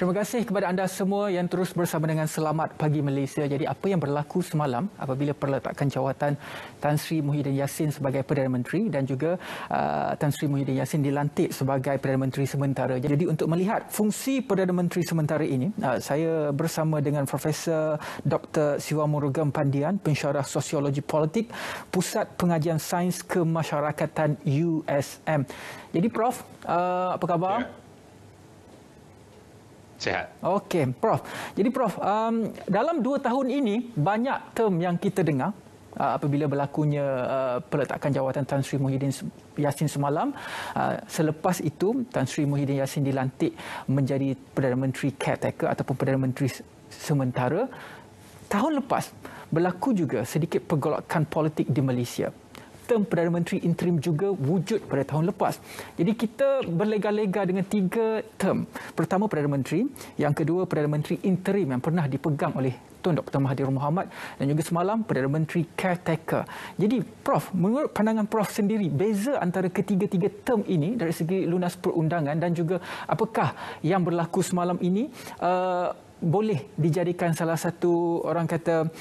Terima kasih kepada anda semua yang terus bersama dengan Selamat Pagi Malaysia. Jadi apa yang berlaku semalam apabila perletakan jawatan Tan Sri Muhyiddin Yassin sebagai Perdana Menteri dan juga Tan Sri Muhyiddin Yassin dilantik sebagai Perdana Menteri sementara. Jadi untuk melihat fungsi Perdana Menteri sementara ini, saya bersama dengan Profesor Dr. Siwa Murugam Pandian, pensyarah sosiologi politik, Pusat Pengajian Sains Kemasyarakatan USM. Jadi Prof, apa khabar? Ya. Sihat. Okey, Prof. Jadi Prof, dalam 2 tahun ini banyak term yang kita dengar apabila berlakunya peletakan jawatan Tan Sri Muhyiddin Yassin semalam. Selepas itu, Tan Sri Muhyiddin Yassin dilantik menjadi Perdana Menteri caretaker ataupun Perdana Menteri sementara. Tahun lepas, berlaku juga sedikit pergolakan politik di Malaysia. Term Perdana Menteri interim juga wujud pada tahun lepas. Jadi kita berlega-lega dengan 3 term. Pertama Perdana Menteri, yang kedua Perdana Menteri interim yang pernah dipegang oleh Tun Dr. Mahathir Mohamad dan juga semalam Perdana Menteri caretaker. Jadi Prof, menurut pandangan Prof sendiri, beza antara ketiga-tiga term ini dari segi lunas perundangan dan juga apakah yang berlaku semalam ini boleh dijadikan salah satu orang kata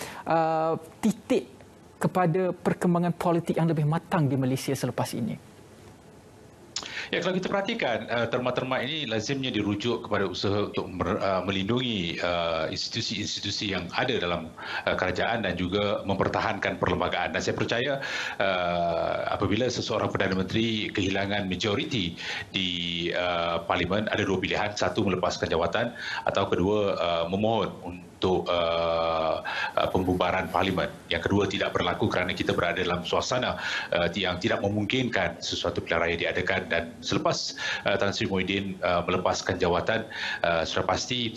titik kepada perkembangan politik yang lebih matang di Malaysia selepas ini? Ya, kalau kita perhatikan, terma-terma ini lazimnya dirujuk kepada usaha untuk melindungi institusi-institusi yang ada dalam kerajaan dan juga mempertahankan perlembagaan. Dan saya percaya apabila seseorang Perdana Menteri kehilangan majoriti di Parlimen, ada 2 pilihan. Satu, melepaskan jawatan, atau kedua, memohon untuk pembubaran Parlimen. Yang kedua tidak berlaku kerana kita berada dalam suasana yang tidak memungkinkan sesuatu pilihan raya diadakan. Dan selepas Tan Sri Muhyiddin melepaskan jawatan, sudah pasti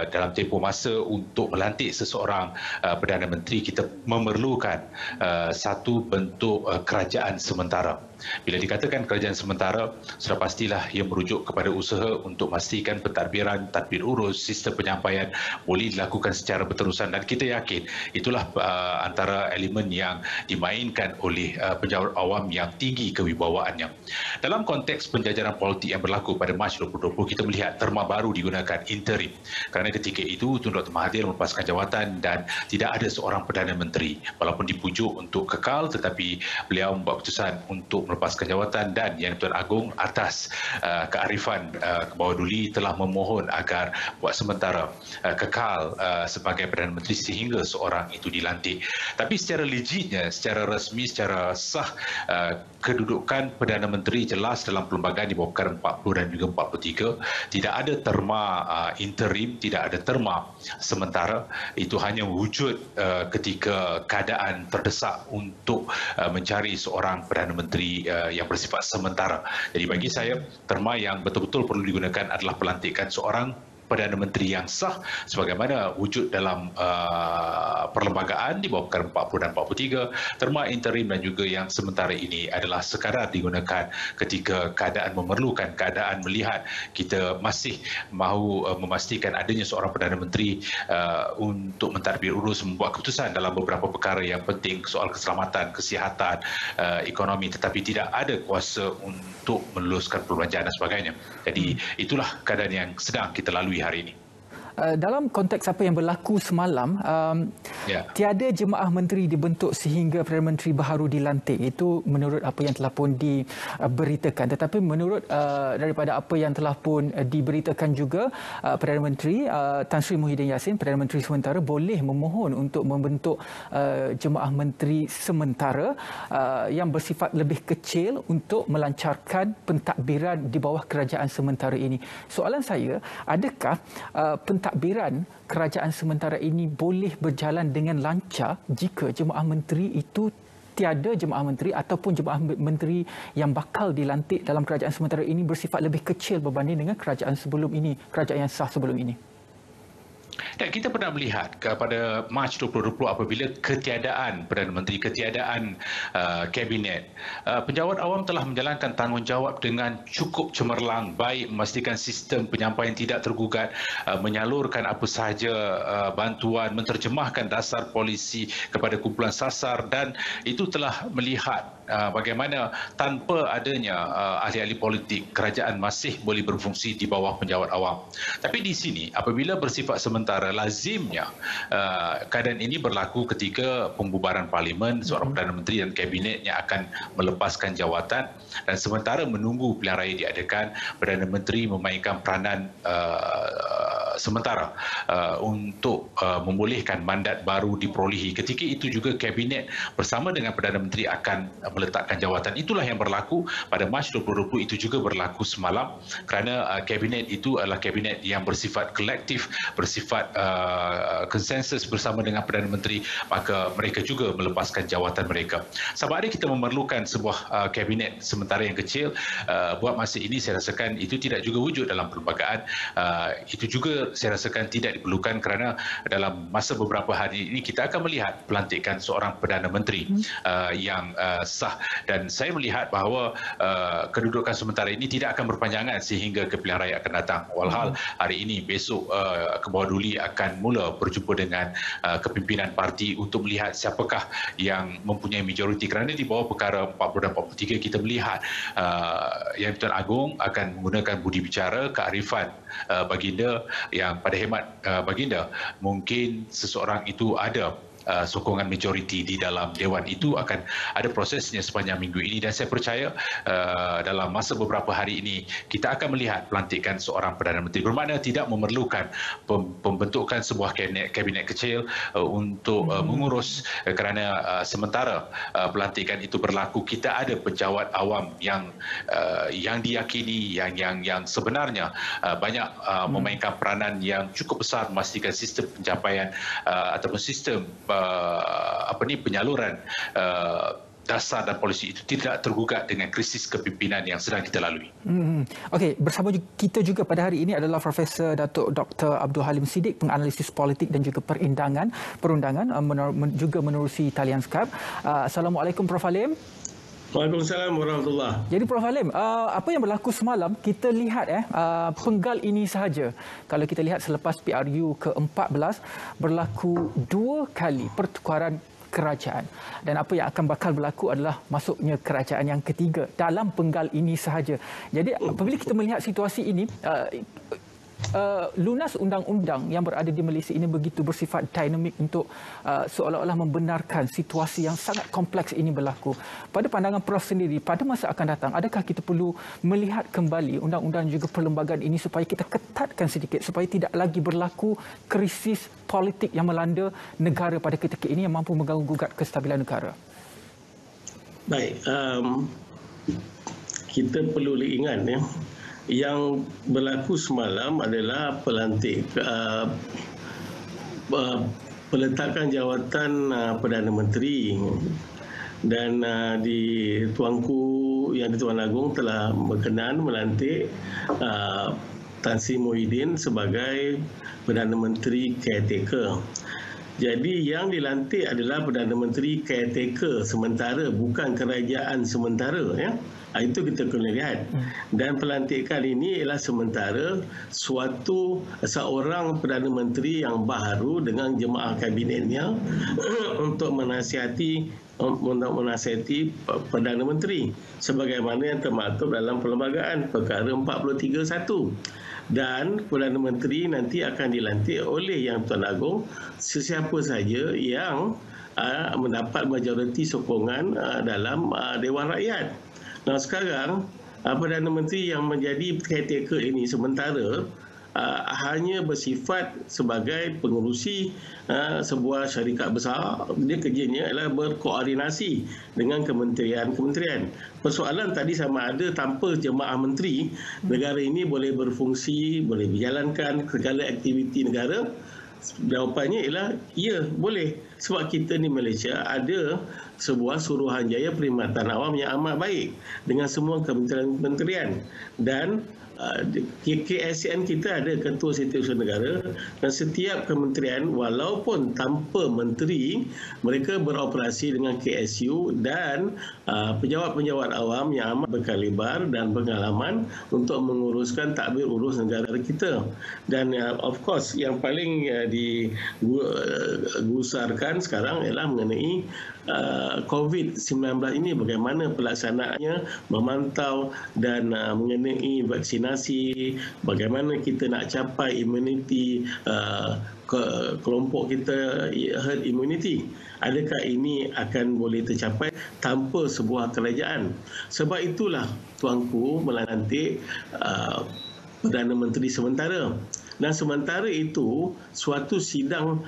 dalam tempoh masa untuk melantik seseorang Perdana Menteri, kita memerlukan satu bentuk kerajaan sementara. Bila dikatakan kerajaan sementara, sudah pastilah ia merujuk kepada usaha untuk memastikan pentadbiran, tadbir urus, sistem penyampaian boleh dilakukan secara berterusan, dan kita yakin itulah antara elemen yang dimainkan oleh penjawat awam yang tinggi kewibawaannya. Dalam konteks penjajaran politik yang berlaku pada Mac 2020, kita melihat terma baru digunakan, interim. Kerana ketika itu Tun Dr. Mahathir melepaskan jawatan dan tidak ada seorang Perdana Menteri. Walaupun dipujuk untuk kekal, tetapi beliau membuat keputusan untuk melepaskan jawatan, dan Yang Tuan Agong atas kearifan ke bawah duli telah memohon agar buat sementara kekal sebagai Perdana Menteri sehingga seorang itu dilantik. Tapi secara legitnya, secara rasmi, secara sah, kedudukan Perdana Menteri jelas dalam perlembagaan di bawah perkara 40 dan juga 43. Tidak ada terma interim, tidak ada terma sementara. Itu hanya wujud ketika keadaan terdesak untuk mencari seorang Perdana Menteri yang bersifat sementara. Jadi bagi saya, terma yang betul-betul perlu digunakan adalah pelantikan seorang Perdana Menteri yang sah sebagaimana wujud dalam perlembagaan di bawah perkara 40 dan 43. Terma interim dan juga yang sementara ini adalah sekadar digunakan ketika keadaan memerlukan, keadaan melihat kita masih mahu memastikan adanya seorang Perdana Menteri untuk mentadbir urus, membuat keputusan dalam beberapa perkara yang penting, soal keselamatan, kesihatan, ekonomi, tetapi tidak ada kuasa untuk meluluskan perbelanjaan dan sebagainya. Jadi itulah keadaan yang sedang kita lalui hari ini. Dalam konteks apa yang berlaku semalam, tiada jemaah menteri dibentuk sehingga Perdana Menteri baru dilantik. Itu menurut apa yang telah pun diberitakan. Tetapi menurut daripada apa yang telah pun diberitakan juga, Perdana Menteri Tan Sri Muhyiddin Yassin, Perdana Menteri sementara, boleh memohon untuk membentuk jemaah menteri sementara yang bersifat lebih kecil untuk melancarkan pentadbiran di bawah kerajaan sementara ini. Soalan saya, adakah pentadbiran kerajaan sementara ini boleh berjalan dengan lancar jika jemaah menteri itu tiada jemaah menteri ataupun jemaah menteri yang bakal dilantik dalam kerajaan sementara ini bersifat lebih kecil berbanding dengan kerajaan sebelum ini, kerajaan yang sah sebelum ini? Dan kita pernah melihat kepada Mac 2020 apabila ketiadaan Perdana Menteri, ketiadaan kabinet, penjawat awam telah menjalankan tanggungjawab dengan cukup cemerlang, baik memastikan sistem penyampaian tidak tergugat, menyalurkan apa sahaja bantuan, menterjemahkan dasar polisi kepada kumpulan sasar, dan itu telah melihat bagaimana tanpa adanya ahli-ahli politik, kerajaan masih boleh berfungsi di bawah penjawat awam. Tapi di sini, apabila bersifat sementara, lazimnya keadaan ini berlaku ketika pembubaran parlimen, seorang Perdana Menteri dan kabinetnya akan melepaskan jawatan, dan sementara menunggu pilihan raya diadakan, Perdana Menteri memainkan peranan sementara untuk membolehkan mandat baru diperolehi. Ketika itu juga kabinet bersama dengan Perdana Menteri akan meletakkan jawatan. Itulah yang berlaku pada Mac 2020, itu juga berlaku semalam, kerana kabinet itu adalah kabinet yang bersifat kolektif, bersifat konsensus bersama dengan Perdana Menteri, maka mereka juga melepaskan jawatan mereka. Sama ada kita memerlukan sebuah kabinet sementara yang kecil, buat masa ini saya rasakan itu tidak juga wujud dalam perlembagaan. Itu juga saya rasakan tidak diperlukan, kerana dalam masa beberapa hari ini kita akan melihat pelantikan seorang Perdana Menteri yang sah, dan saya melihat bahawa kedudukan sementara ini tidak akan berpanjangan sehingga ke pilihan raya akan datang. Walhal hari ini, besok ke bawah duli akan mula berjumpa dengan kepimpinan parti untuk melihat siapakah yang mempunyai majoriti, kerana di bawah perkara 40 dan 43 kita melihat Yang Tuan Agong akan menggunakan budi bicara, kearifan baginda, yang pada hemat baginda mungkin seseorang itu ada sokongan majoriti di dalam Dewan. Itu akan ada prosesnya sepanjang minggu ini, dan saya percaya dalam masa beberapa hari ini kita akan melihat pelantikan seorang Perdana Menteri. Bermakna tidak memerlukan pembentukan sebuah kabinet kecil untuk mengurus, kerana sementara pelantikan itu berlaku, kita ada pejabat awam yang diyakini, yang sebenarnya banyak memainkan peranan yang cukup besar memastikan sistem pencapaian ataupun sistem penyaluran dasar dan polisi itu tidak tergugat dengan krisis kepimpinan yang sedang kita lalui. Okey, bersama kita juga pada hari ini adalah Profesor Datuk Dr. Abdul Halim Siddiq, penganalisis politik dan juga perundangan, juga menerusi talian Skype. Assalamualaikum Prof Halim. Waalaikumsalam warahmatullahi. Jadi Prof Halim, apa yang berlaku semalam, kita lihat penggal ini sahaja. Kalau kita lihat selepas PRU ke-14 berlaku 2 kali pertukaran kerajaan, dan apa yang akan bakal berlaku adalah masuknya kerajaan yang ketiga dalam penggal ini sahaja. Jadi apabila kita melihat situasi ini, lunas undang-undang yang berada di Malaysia ini begitu bersifat dinamik untuk seolah-olah membenarkan situasi yang sangat kompleks ini berlaku. Pada pandangan Prof sendiri, pada masa akan datang, adakah kita perlu melihat kembali undang-undang juga perlembagaan ini supaya kita ketatkan sedikit, supaya tidak lagi berlaku krisis politik yang melanda negara pada ketika ini yang mampu mengganggu-gugat kestabilan negara? Baik, kita perlu ingat yang berlaku semalam adalah peletakan jawatan Perdana Menteri, dan di Tuanku Yang di-Tuan Agong telah berkenan melantik Tan Sri Muhyiddin sebagai Perdana Menteri caretaker. Jadi yang dilantik adalah Perdana Menteri caretaker sementara, bukan kerajaan sementara, ya. Itu kita kena lihat. Dan pelantikan ini ialah sementara seorang Perdana Menteri yang baru dengan jemaah kabinetnya untuk menasihati Perdana Menteri sebagaimana yang termaktub dalam perlembagaan perkara 43.1. Dan Perdana Menteri nanti akan dilantik oleh Yang Tuan Agong sesiapa saja yang mendapat majoriti sokongan dalam Dewan Rakyat. Nah, sekarang Perdana Menteri yang menjadi caretaker ini sementara hanya bersifat sebagai pengerusi sebuah syarikat besar. Dia kerjanya adalah berkoordinasi dengan kementerian-kementerian. Persoalan tadi sama ada tanpa jemaah menteri, negara ini boleh berfungsi, boleh menjalankan segala aktiviti negara. Jawapannya ialah ya, boleh. Sebab kita di Malaysia ada sebuah Suruhanjaya Perkhidmatan Awam yang amat baik dengan semua kementerian-kementerian, dan KSN kita ada Ketua Setiausaha Negara, dan setiap kementerian walaupun tanpa menteri mereka beroperasi dengan KSU dan pejabat-pejabat awam yang amat berkaliber dan pengalaman untuk menguruskan tadbir urus negara kita. Dan of course yang paling digusarkan persoalan sekarang ialah mengenai COVID-19 ini, bagaimana pelaksanaannya, memantau dan mengenai vaksinasi, bagaimana kita nak capai immunity kelompok kita, herd immunity. Adakah ini akan boleh tercapai tanpa sebuah kerajaan? Sebab itulah tuanku melantik Perdana Menteri sementara. Dan sementara itu, suatu sidang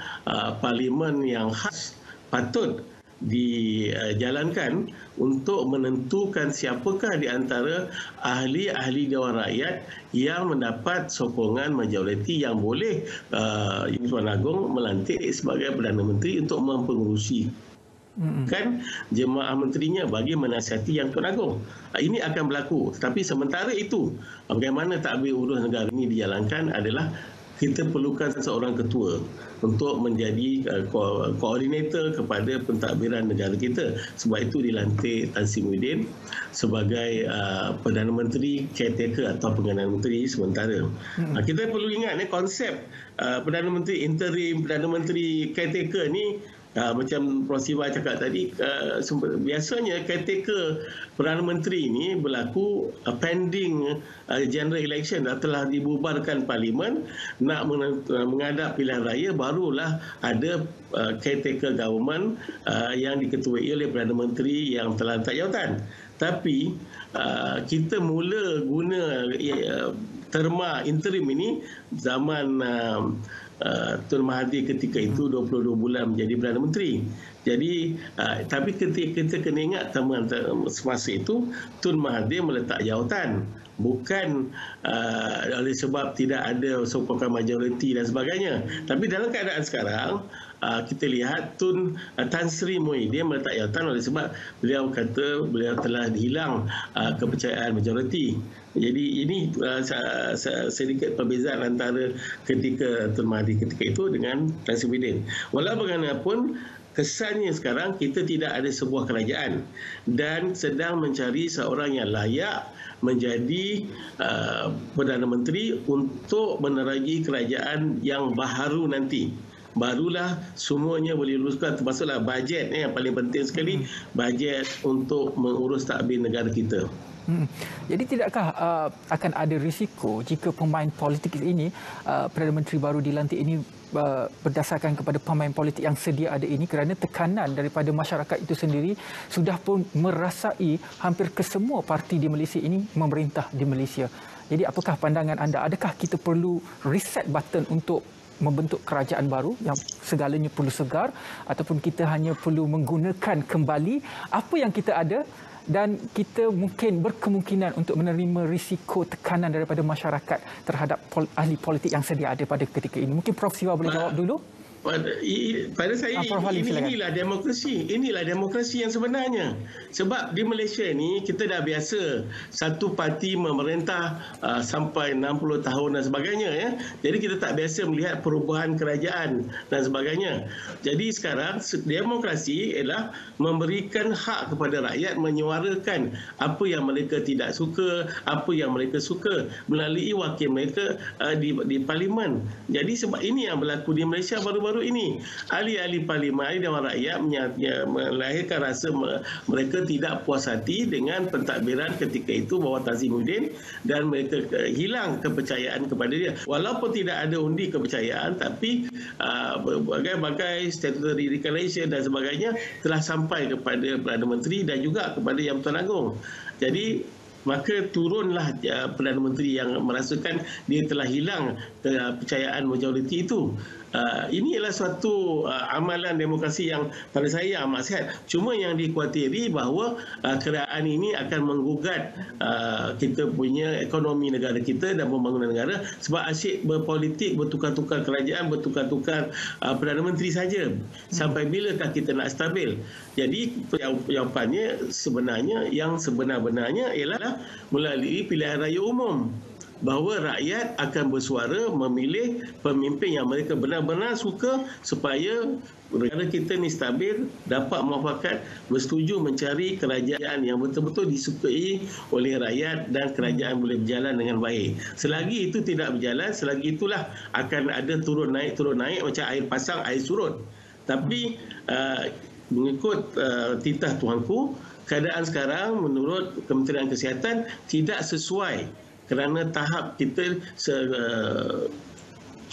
parlimen yang khas patut dijalankan untuk menentukan siapakah di antara ahli-ahli Dewan Rakyat yang mendapat sokongan majoriti yang boleh Tuan Agong melantik sebagai Perdana Menteri untuk mempengurusi kan jemaah menterinya bagi menasihati Yang Tuan Agong. Ini akan berlaku. Tetapi sementara itu, bagaimana tadbir urus negara ini dijalankan adalah kita perlukan seorang ketua untuk menjadi koordinator kepada pentadbiran negara kita. Sebab itu dilantik Tan Sri Muhyiddin sebagai Perdana Menteri caretaker atau Perdana Menteri sementara. Kita perlu ingat konsep Perdana Menteri interim, Perdana Menteri caretaker ni macam Prof. Siva cakap tadi, biasanya caretaker Perdana Menteri ini berlaku pending general election, telah dibubarkan parlimen, nak menghadap pilihan raya, barulah ada caretaker government yang diketuai oleh Perdana Menteri yang telah letak jawatan. Tapi kita mula guna terma interim ini zaman Tun Mahathir ketika itu 22 bulan menjadi Perdana Menteri. Jadi tapi kita kena ingat semasa itu Tun Mahathir meletak jawatan, bukan oleh sebab tidak ada sokongan majoriti dan sebagainya. Tapi dalam keadaan sekarang kita lihat Tan Sri Muhyiddin meletak jawatan oleh sebab beliau kata beliau telah hilang kepercayaan majoriti. Jadi ini sedikit perbezaan antara ketika Tun Mahathir ketika itu dengan Tan Sri Muhyiddin. Walau bagaimanapun, kesannya sekarang kita tidak ada sebuah kerajaan dan sedang mencari seorang yang layak menjadi Perdana Menteri untuk menerangi kerajaan yang baharu nanti. Barulah semuanya boleh luluskan, termasuklah bajet yang paling penting sekali, bajet untuk mengurus tadbir negara kita. Jadi tidakkah akan ada risiko jika pemain politik ini, Perdana Menteri baru dilantik ini berdasarkan kepada pemain politik yang sedia ada ini, kerana tekanan daripada masyarakat itu sendiri sudah pun merasai hampir kesemua parti di Malaysia ini memerintah di Malaysia. Jadi apakah pandangan anda? Adakah kita perlu reset button untuk membentuk kerajaan baru yang segalanya perlu segar, ataupun kita hanya perlu menggunakan kembali apa yang kita ada dan kita mungkin berkemungkinan untuk menerima risiko tekanan daripada masyarakat terhadap ahli politik yang sedia ada pada ketika ini? Mungkin Prof. Siva boleh jawab dulu. Pada saya inilah demokrasi. Inilah demokrasi yang sebenarnya. Sebab di Malaysia ni kita dah biasa satu parti memerintah sampai 60 tahun dan sebagainya ya. Jadi kita tak biasa melihat perubahan kerajaan dan sebagainya. Jadi sekarang demokrasi ialah memberikan hak kepada rakyat menyuarakan apa yang mereka tidak suka, apa yang mereka suka melalui wakil mereka di parlimen. Jadi sebab ini yang berlaku di Malaysia baru-baru ini. Ahli-ahli parlimen, ahli Dewan Rakyat melahirkan rasa mereka tidak puas hati dengan pentadbiran ketika itu bawah Tan Sri Muhyiddin dan mereka hilang kepercayaan kepada dia. Walaupun tidak ada undi kepercayaan, tapi berbagai statutory declaration dan sebagainya telah sampai kepada Perdana Menteri dan juga kepada Yang Tuan Agong. Jadi maka turunlah Perdana Menteri yang merasakan dia telah hilang kepercayaan majoriti itu. Ini adalah suatu amalan demokrasi yang pada saya amat sihat. Cuma yang dikhawatiri bahawa kerajaan ini akan menggugat kita punya ekonomi negara kita dan pembangunan negara, sebab asyik berpolitik, bertukar-tukar kerajaan, bertukar-tukar Perdana Menteri saja. Sampai bilakah kita nak stabil? Jadi jawapannya sebenarnya yang sebenar-benarnya ialah melalui pilihan raya umum, bahawa rakyat akan bersuara memilih pemimpin yang mereka benar-benar suka supaya negara kita ni stabil, dapat muafakat, bersetuju mencari kerajaan yang betul-betul disukai oleh rakyat dan kerajaan boleh berjalan dengan baik. Selagi itu tidak berjalan, selagi itulah akan ada turun naik macam air pasang, air surut. Tapi mengikut titah tuanku, keadaan sekarang menurut Kementerian Kesihatan tidak sesuai kerana tahap kita 79%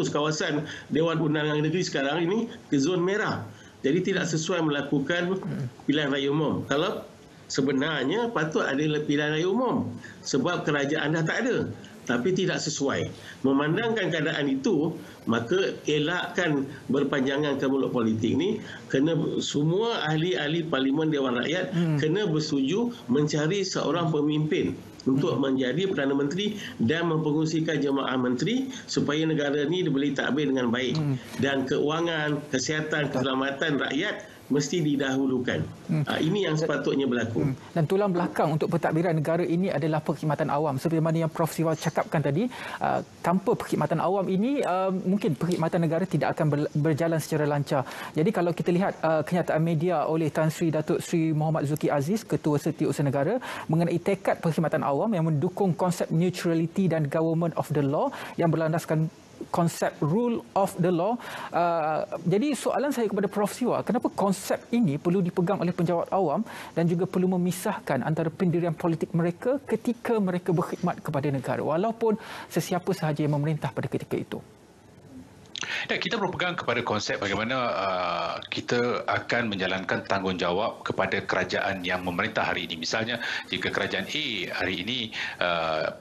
kawasan Dewan Undangan Negeri sekarang ini ke zon merah. Jadi tidak sesuai melakukan pilihan raya umum. Kalau sebenarnya patut ada pilihan raya umum sebab kerajaan dah tak ada. Tapi tidak sesuai. Memandangkan keadaan itu, maka elakkan berpanjangan ke mulut politik ni, kena semua ahli-ahli Parlimen Dewan Rakyat kena bersetuju mencari seorang pemimpin untuk menjadi Perdana Menteri dan mempengurusikan jemaah menteri supaya negara ni boleh tadbir dengan baik. Dan keuangan, kesihatan, keselamatan rakyat mesti didahulukan. Ini yang sepatutnya berlaku. Dan tulang belakang untuk pentadbiran negara ini adalah perkhidmatan awam. Seperti mana yang Prof Siva cakapkan tadi, tanpa perkhidmatan awam ini, mungkin perkhidmatan negara tidak akan berjalan secara lancar. Jadi kalau kita lihat kenyataan media oleh Tan Sri Datuk Sri Muhammad Zulkifli Aziz, Ketua Setiausaha Negara, mengenai tekad perkhidmatan awam yang mendukung konsep neutrality dan government of the law yang berlandaskan konsep rule of the law. Jadi soalan saya kepada Prof Siva, kenapa konsep ini perlu dipegang oleh penjawat awam dan juga perlu memisahkan antara pendirian politik mereka ketika mereka berkhidmat kepada negara, walaupun sesiapa sahaja yang memerintah pada ketika itu? Dan kita berpegang kepada konsep bagaimana kita akan menjalankan tanggungjawab kepada kerajaan yang memerintah hari ini. Misalnya, jika kerajaan A hari ini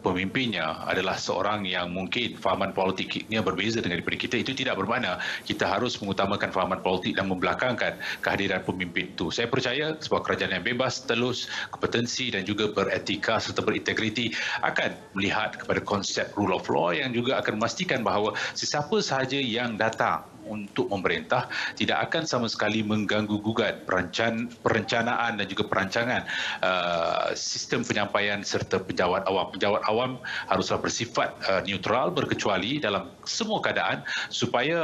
pemimpinnya adalah seorang yang mungkin fahaman politiknya berbeza dengan daripada kita, itu tidak bermakna kita harus mengutamakan fahaman politik dan membelakangkan kehadiran pemimpin itu. Saya percaya sebuah kerajaan yang bebas, telus, kompetensi dan juga beretika serta berintegriti akan melihat kepada konsep rule of law yang juga akan memastikan bahawa sesiapa sahaja yang datang untuk memerintah tidak akan sama sekali mengganggu gugat perencanaan dan juga perancangan sistem penyampaian serta penjawat awam. Penjawat awam haruslah bersifat neutral, berkecuali dalam semua keadaan supaya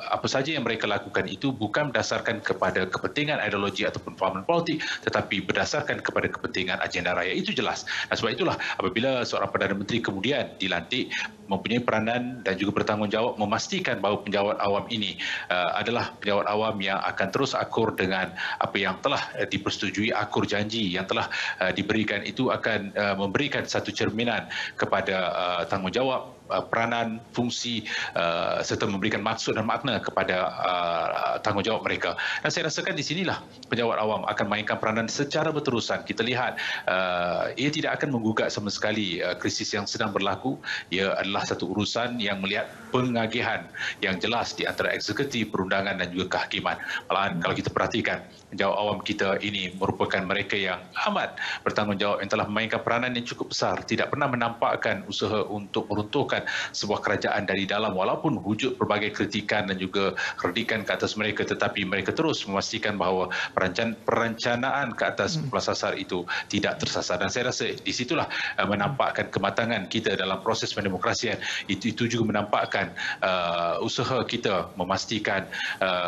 apa saja yang mereka lakukan itu bukan berdasarkan kepada kepentingan ideologi ataupun fahaman politik, tetapi berdasarkan kepada kepentingan agenda raya. Itu jelas. Dan sebab itulah apabila seorang Perdana Menteri kemudian dilantik, mempunyai peranan dan juga bertanggungjawab memastikan bahawa penjawat awam ini adalah penjawat awam yang akan terus akur dengan apa yang telah dipersetujui, akur janji yang telah diberikan, itu akan memberikan satu cerminan kepada tanggungjawab, peranan, fungsi serta memberikan maksud dan makna kepada tanggungjawab mereka. Dan saya rasakan di sinilah penjawat awam akan mainkan peranan secara berterusan. Kita lihat ia tidak akan menggugat sama sekali krisis yang sedang berlaku. Ia adalah satu urusan yang melihat pengagihan yang jelas di antara eksekutif, perundangan dan juga kehakiman. Malahan kalau kita perhatikan, penjawat awam kita ini merupakan mereka yang amat bertanggungjawab, yang telah memainkan peranan yang cukup besar, tidak pernah menampakkan usaha untuk meruntuhkan sebuah kerajaan dari dalam, walaupun wujud pelbagai kritikan dan juga kritikan ke atas mereka, tetapi mereka terus memastikan bahawa perencanaan ke atas pelasasar itu tidak tersasar. Dan saya rasa di situlah menampakkan kematangan kita dalam proses pendemokrasian. Itu juga menampakkan usaha kita memastikan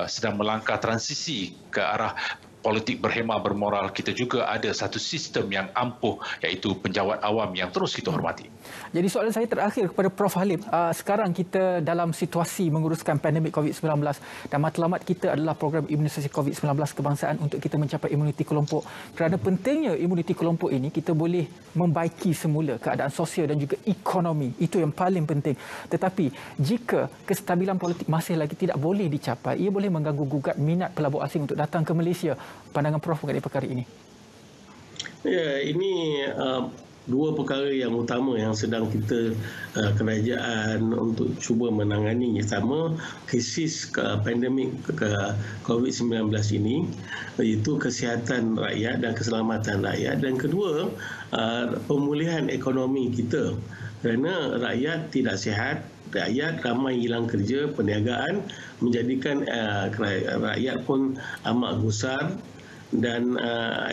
sedang melangkah transisi ke arah politik berhemah bermoral. Kita juga ada satu sistem yang ampuh, iaitu penjawat awam yang terus kita hormati. Jadi soalan saya terakhir kepada Prof Halim, sekarang kita dalam situasi menguruskan pandemik COVID-19 dan matlamat kita adalah program imunisasi COVID-19 kebangsaan untuk kita mencapai imuniti kelompok. Kerana pentingnya imuniti kelompok ini, kita boleh membaiki semula keadaan sosial dan juga ekonomi. Itu yang paling penting. Tetapi jika kestabilan politik masih lagi tidak boleh dicapai, ia boleh mengganggu gugat minat pelabur asing untuk datang ke Malaysia. Pandangan Prof mengenai perkara ini? Ya, ini dua perkara yang utama yang sedang kita kerajaan untuk cuba menangani. Sama krisis pandemik COVID-19 ini, iaitu kesihatan rakyat dan keselamatan rakyat, dan kedua pemulihan ekonomi kita. Kerana rakyat tidak sihat, rakyat ramai hilang kerja, perniagaan menjadikan rakyat pun amat gusar dan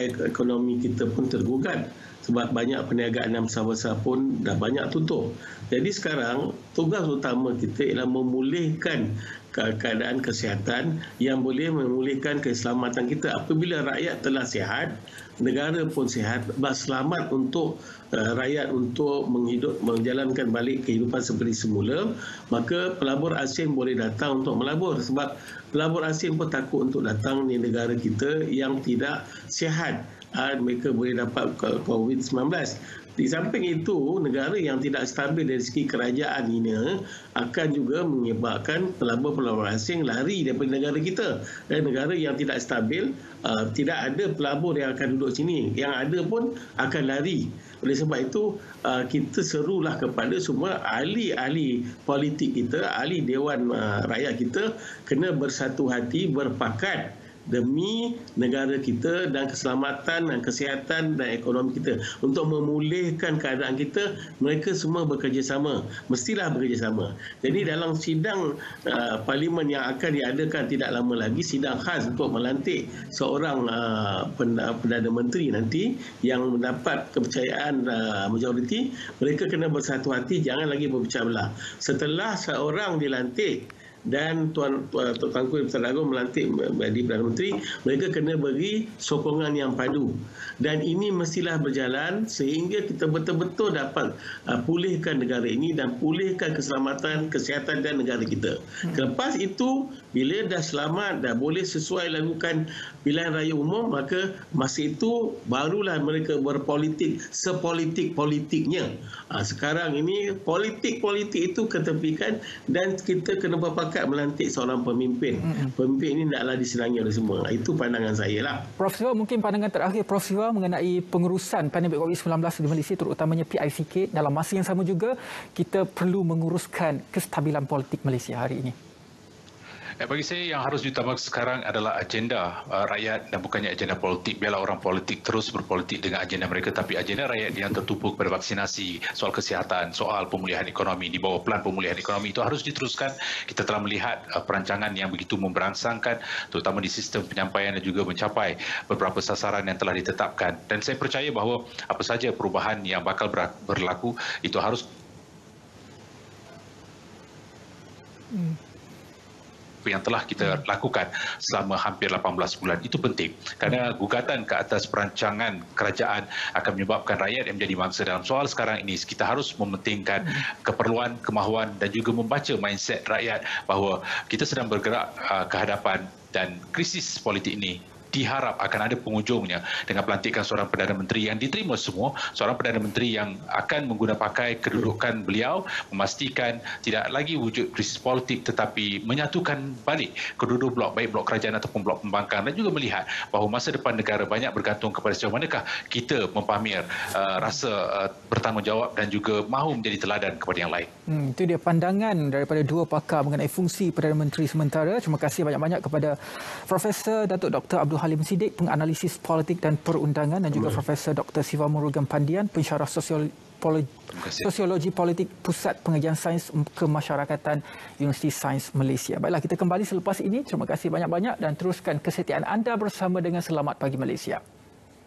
ekonomi kita pun tergugat sebab banyak perniagaan yang besar-besar pun dah banyak tutup. Jadi sekarang tugas utama kita ialah memulihkan keadaan kesihatan yang boleh memulihkan keselamatan kita. Apabila rakyat telah sihat, negara pun sihat, selamat untuk rakyat untuk menjalankan balik kehidupan seperti semula, maka pelabur asing boleh datang untuk melabur, sebab pelabur asing pun takut untuk datang di negara kita yang tidak sihat. Mereka boleh dapat COVID-19. Di samping itu, negara yang tidak stabil dari segi kerajaan ini akan juga menyebabkan pelabur-pelabur asing lari daripada negara kita. Dan negara yang tidak stabil, tidak ada pelabur yang akan duduk sini. Yang ada pun akan lari. Oleh sebab itu, kita serulah kepada semua ahli-ahli politik kita, ahli Dewan Rakyat kita, kena bersatu hati, berpakat demi negara kita dan keselamatan dan kesihatan dan ekonomi kita. Untuk memulihkan keadaan kita, mereka semua bekerjasama. Mestilah bekerjasama. Jadi dalam sidang parlimen yang akan diadakan tidak lama lagi, sidang khas untuk melantik seorang Perdana Menteri nanti yang mendapat kepercayaan majoriti, mereka kena bersatu hati, jangan lagi berpecah belah. Setelah seorang dilantik dan Tuanku Besar Agong melantik menjadi Perdana Menteri, mereka kena beri sokongan yang padu. Dan ini mestilah berjalan sehingga kita betul-betul dapat pulihkan negara ini dan pulihkan keselamatan, kesihatan dan negara kita. Lepas itu, bila dah selamat, dah boleh sesuai lakukan pilihan raya umum, maka masa itu barulah mereka berpolitik sepolitik-politiknya. Sekarang ini politik-politik itu ketepikan dan kita kena berpakat melantik seorang pemimpin. Pemimpin ini tidaklah disenangi oleh semua. Itu pandangan saya lah. Prof Siva, mungkin pandangan terakhir Prof Siva mengenai pengurusan pandemik COVID-19 di Malaysia, terutamanya PICK. Dalam masa yang sama juga, kita perlu menguruskan kestabilan politik Malaysia hari ini. Bagi saya yang harus diutamakan sekarang adalah agenda rakyat dan bukannya agenda politik. Biarlah orang politik terus berpolitik dengan agenda mereka, tapi agenda rakyat yang tertumpu kepada vaksinasi, soal kesihatan, soal pemulihan ekonomi di bawah plan pemulihan ekonomi itu harus diteruskan. Kita telah melihat perancangan yang begitu memberangsangkan, terutama di sistem penyampaian dan juga mencapai beberapa sasaran yang telah ditetapkan. Dan saya percaya bahawa apa saja perubahan yang bakal berlaku itu harus yang telah kita lakukan selama hampir 18 bulan. Itu penting kerana gugatan ke atas perancangan kerajaan akan menyebabkan rakyat yang menjadi mangsa dalam soal sekarang ini. Kita harus mementingkan keperluan, kemahuan dan juga membaca mindset rakyat bahawa kita sedang bergerak ke hadapan dan krisis politik ini diharap akan ada penghujungnya dengan pelantikan seorang Perdana Menteri yang diterima semua, seorang Perdana Menteri yang akan mengguna pakai kedudukan beliau, memastikan tidak lagi wujud krisis politik tetapi menyatukan balik kedua-dua blok, baik blok kerajaan ataupun blok pembangkang, dan juga melihat bahawa masa depan negara banyak bergantung kepada sejauh manakah kita mempamir rasa bertanggungjawab dan juga mahu menjadi teladan kepada yang lain. Itu dia pandangan daripada dua pakar mengenai fungsi Perdana Menteri sementara. Terima kasih banyak-banyak kepada Profesor Datuk Dr. Abdul Halim Siddiq, penganalisis politik dan perundangan, dan juga Profesor Dr. Siva Murugan Pandian, pensyarah Sosiologi Politik Pusat Pengajian Sains Kemasyarakatan Universiti Sains Malaysia. Baiklah, kita kembali selepas ini. Terima kasih banyak-banyak dan teruskan kesetiaan anda bersama dengan Selamat Pagi Malaysia.